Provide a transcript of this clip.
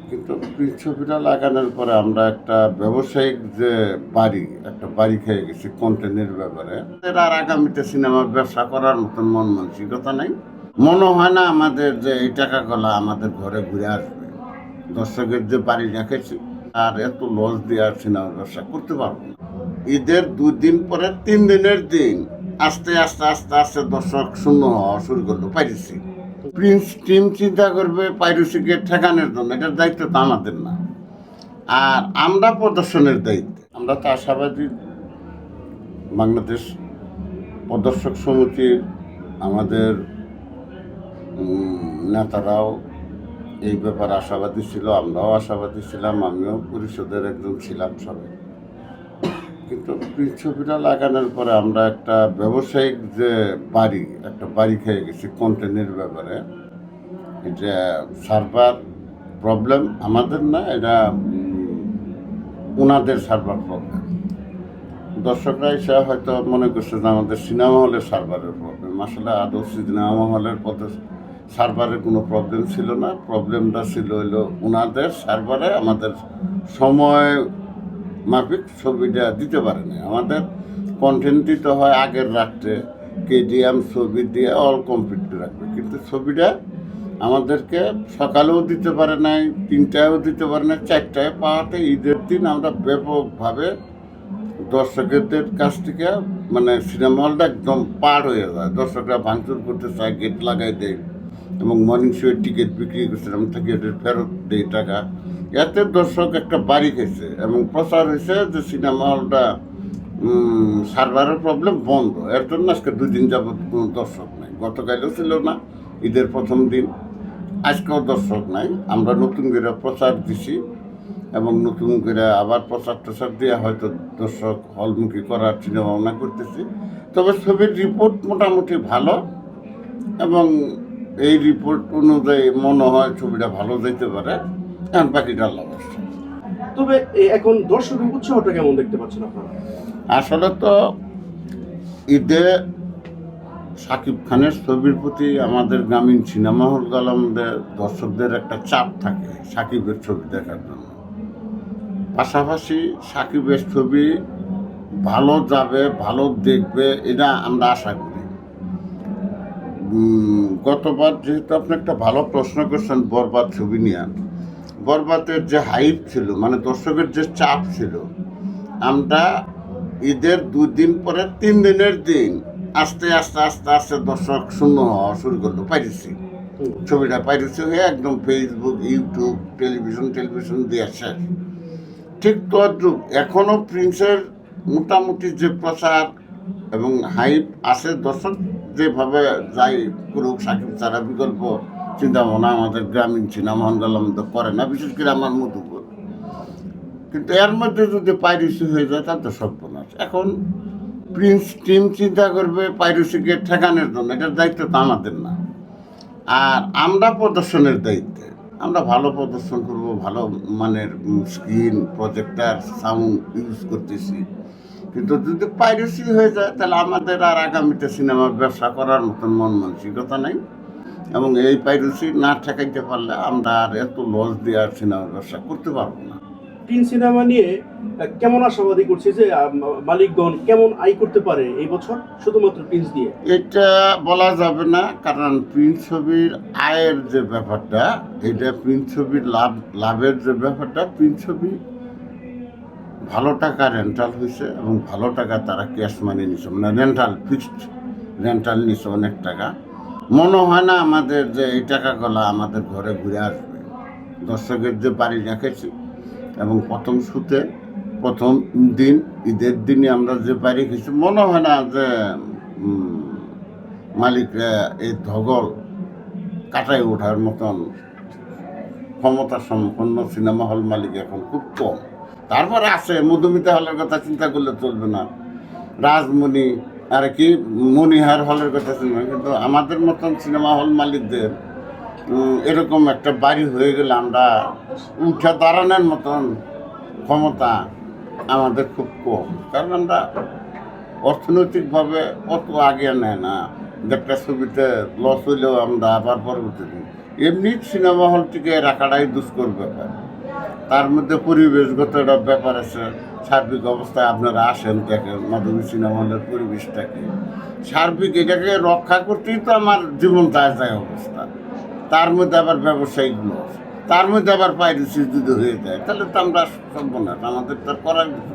কিন্তু ছবিটা লাগানোর পরে আমরা একটা ব্যবসায়িক যে একটা বাড়ি খেয়ে গেছি কন্টেন্টের ব্যাপারে। এর আর আগামীতে সিনেমার ব্যবসা করার মতন মন মানসিকতা নাই। মনে হয় না আমাদের যে এই টাকাগুলা আমাদের ঘরে ঘুরে আসবে। দর্শকের যে বাড়ি রেখেছি আর এত লস দিয়ে আর সিনেমার ব্যবসা করতে পারবো না। ঈদের 2 দিন পরে 3 দিনের দিন আস্তে আস্তে আস্তে আস্তে দর্শক শূন্য হওয়া শুরু করলো পাইরেসি। প্রিন্স টিম চিন্তা করবে পাইরেসিকে ঠেকানোর জন্য, এটার দায়িত্ব তো আমাদের না। আর আমরা প্রদর্শনের দায়িত্বে, আমরা তো আশাবাদী বাংলাদেশ প্রদর্শক সমিতির আমাদের নেতারাও এই ব্যাপারে আশাবাদী ছিল, আমরাও আশাবাদী ছিলাম, আমিও পরিষদের একজন ছিলাম সবাই। কিন্তু ছবিটা লাগানোর পরে আমরা একটা ব্যবসায়িক যে একটা বাড়ি খেয়ে গেছি কন্টেন্টের ব্যাপারে। এটা সার্ভার প্রবলেম আমাদের না, এটা ওনাদের সার্ভার প্রবলেম। দর্শকরা এসে হয়তো মনে করছে যে আমাদের সিনেমা হলের সার্ভারের প্রবলেম। আসলে আদৌ সিনেমা হলের সার্ভারের কোনো প্রবলেম ছিল না। প্রবলেমটা ছিল হইলো ওনাদের সার্ভারে আমাদের সময় মাফিক ছবিটা দিতে পারে না। আমাদের কন্টেন্ট দিতে হয় আগের রাত্রে, কেডিএম ছবি দিয়ে অল কমপ্লিট রাখবে, কিন্তু ছবিটা আমাদেরকে সকালেও দিতে পারে নাই, 3টায়ও দিতে পারে না, 4টায় পাওয়াতে ঈদের দিন আমরা ব্যাপকভাবে দর্শকদের কাছ থেকে মানে সিনেমা হলটা একদম পার হয়ে যায়। দর্শকরা ভাঙচুর করতে চায়, গেট লাগাই দেয় এবং মর্নিং শোয়ের টিকিট বিক্রি করছিলাম থেকে এদের ফেরত দেয় টাকা। এতে দর্শক একটা বাড়ি খেয়েছে এবং প্রচার হয়েছে যে সিনেমা হলটা সার্ভারের প্রবলেম বন্ধ। এর জন্য আজকে 2 দিন যাবৎ কোনো দর্শক নাই। গতকালও ছিল না ঈদের প্রথম দিন, আজকেও দর্শক নাই। আমরা নতুন করে প্রচার দিছি এবং নতুন করে আবার প্রচার দিয়ে হয়তো দর্শক হলমুখী করার চিন্তা ভাবনা করতেছি। তবে ছবির রিপোর্ট মোটামুটি ভালো এবং এই রিপোর্ট অনুযায়ী মনে হয় ছবিটা ভালো যেতে পারে। এখন বাকিটা আল্লাহ ভরসা। তবে এখন দর্শকের উৎসাহটা কেমন দেখতে পাচ্ছেন আপনারা? আসলে তো ঈদে শাকিব খানের ছবির প্রতি আমাদের গ্রামীণ সিনেমা হলগুলোর দর্শকদের একটা চাপ থাকে শাকিবের ছবি দেখার জন্য। পাশাপাশি শাকিবের ছবি ভালো যাবে, ভালো দেখবে, এটা আমরা আশা করি। গতবার যেহেতু আপনি একটা ভালো প্রশ্ন করছেন বরবাদ ছবি নিয়ে, বরবাদের যে হাইপ ছিল মানে দর্শকের যে চাপ ছিল, আমরা ঈদের 2 দিন পরে 3 দিনের দিন আস্তে আস্তে আস্তে আস্তে দর্শক শূন্য হওয়া শুরু করলো পাইরেসি। ছবিটা পাইরেসি হয়ে একদম ফেসবুক, ইউটিউব, টেলিভিশন দিয়ে শেষ। ঠিক তদ্রুপ এখনও প্রিন্সের মোটামুটি যে প্রচার এবং হাইপ আছে, দর্শক যেভাবে যাই করুক, সাকিব ছাড়া বিকল্প চিন্তা ভাবনা আমাদের গ্রামীণ সিনেমা হলগুলোর মধ্যে করে না, বিশেষ করে আমার মধুপুর। কিন্তু এর মধ্যে যদি পাইরেসি হয়ে যায় তার তো সর্বনাশ। এখন প্রিন্স টিম চিন্তা করবে পাইরেসিকে ঠেকানোর জন্য, এটার দায়িত্ব তো আমাদের না। আর আমরা প্রদর্শনের দায়িত্বে, আমরা ভালো প্রদর্শন করব, ভালো মানের স্ক্রিন, প্রজেক্টার, সাউন্ড ইউজ করতেছি। কিন্তু যদি পাইরেসি হয়ে যায় তাহলে আমাদের আর আগামীতে সিনেমার ব্যবসা করার মতন মন মানসিকতা নেই এবং এই পাইরেসি না ঠেকাইতে পারলে আমরা আর এত লস দিয়ে আর সিনেমার ব্যবসা করতে পারবো না। টিন সিনেমা নিয়ে কেমন আশাবাদী করছে যে মালিকগণ কেমন আয় করতে পারে এই বছর শুধুমাত্র প্রিন্স দিয়ে? এটা বলা যাবে না, কারণ প্রিন্স ছবির আয়ের যে ব্যাপারটা, এটা প্রিন্স ছবির লাভের যে ব্যাপারটা, প্রিন্স ছবি ভালো টাকা রেন্টাল হয়েছে এবং ভালো টাকা তারা ক্যাশ মানি নিচ্ছে, মানে রেন্টাল, ফিক্সড রেন্টাল নিচ্ছে অনেক টাকা। মনে হয় না আমাদের যে এই টাকাগুলো আমাদের ঘরে ঘুরে আসবে। দর্শকের যে বাড়ি রেখেছি এবং প্রথম শুতে প্রথম দিন ঈদের দিনে আমরা যে বাড়ি খেয়েছি, মনে হয় না যে মালিকরা এই ধগল কাটাই ওঠার মতন ক্ষমতা সম্পন্ন সিনেমা হল মালিক এখন খুব কম। তারপরে আছে মধুমিতা হলের কথা চিন্তা করলে চলবে না, রাজমণি আর কি মণিহার হলের কথা চিন্তা, কিন্তু আমাদের মতন সিনেমা হল মালিকদের এরকম একটা বাড়ি হয়ে গেলে আমরা উঠে দাঁড়ানোর মতন ক্ষমতা আমাদের খুব কম, কারণ আমরা অর্থনৈতিকভাবে অত আগে নেয় না। একটা ছবিতে লস হইলেও আমরা আবার পরবর্তী এমনি সিনেমা হল টিকে রাখাটাই দুষ্কর ব্যাপার। তার মধ্যে পরিবেশগত একটা ব্যাপার আছে। সার্বিক অবস্থায় আপনারা আসেন, দেখেন মাধবী সিনেমা হলের পরিবেশটাকে, সার্বিক এটাকে রক্ষা করতেই তো আমার জীবন যায় যায় অবস্থা। তার মধ্যে আবার ব্যবসায়িক লস, তার মধ্যে আবার পাইরেসি যদি হয়ে যায়, তাহলে তো আমরা সর্বনাশ, আমাদের তো আর করার কিছু